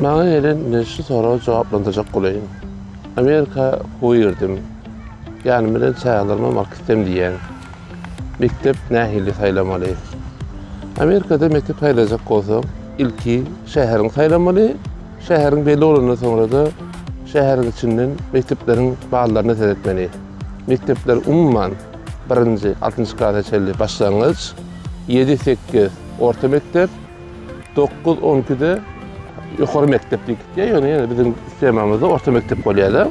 Bana gelen neşri soruğa cevaplandıracak olayım. Amerika koyurdum. Yani bilen çağlarıma marketem diyen. Mektep nahili saylamalı. Amerika'da mektep sayılacak olsam, ilki şehrin saylamalı. Şehrin belli olanından sonra da şehrin içinden mekteplerin bağlarını seyretmeli. Mektepler umuman 1. 6. kata başlangıç, 7-8 orta mektep, 9-12'de yukarı mekteplik diye yani bizim sistemimizde orta mektep oluyor.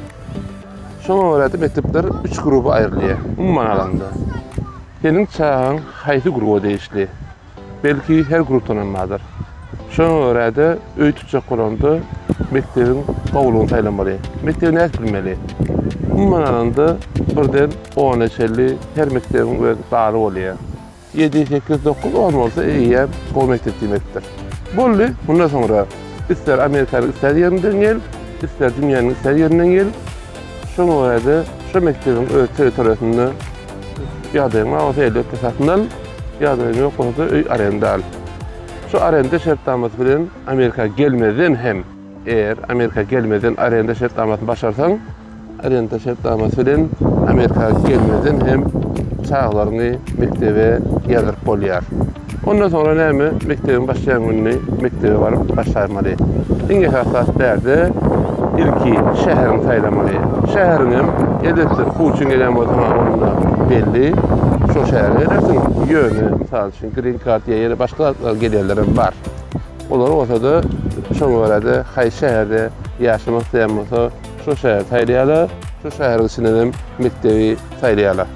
Şuna göre mektepler 3 gruba ayrılıyor. Umuman alanda. Senin çağın haysi grubu değişli. Belki her gruptan olmalıdır. Şuna göre de öğüt tutacak olanda mektebin qovluğunu saylanmalı. Mektebi ne bilmeli? Umuman alanda birden 10-50 her mektebin bağlı oluyor. 7, 8, 9, 10 olsa iyi qov mektep demektir. Bolli bundan sonra ister Amerika'nın ister yerinden gel, ister dünyanın ister yerinden gel. Şuna göre de şu mektebin territoriyasını yadayın ağzı ehliyet esasından yadayın yok olsa öy arenda al. Şu arenda şartlaması bilen Amerika gelmeden hem eğer Amerika gelmeden arenda şartlamasını başarsan arenda şartlaması bilen Amerika gelmeden hem çağlarını mektebe yazırıp bolýar. Ondan sonra näme mektebin başlayan gününi mektebe varıp başlaymalı. Enge hasatlarda ilki şehrin saylamalı. Şehrinim elbette bu için gelen vatandaşlarına belli. Şu şehre edersin yönü, misal için green card diye yere başka gelirlerim var. Onlar ortada şuna göre de hay şehirde yaşamak isteyen olsa şu şehir saylayalı, şu şehrin içinden mektebi saylayalı.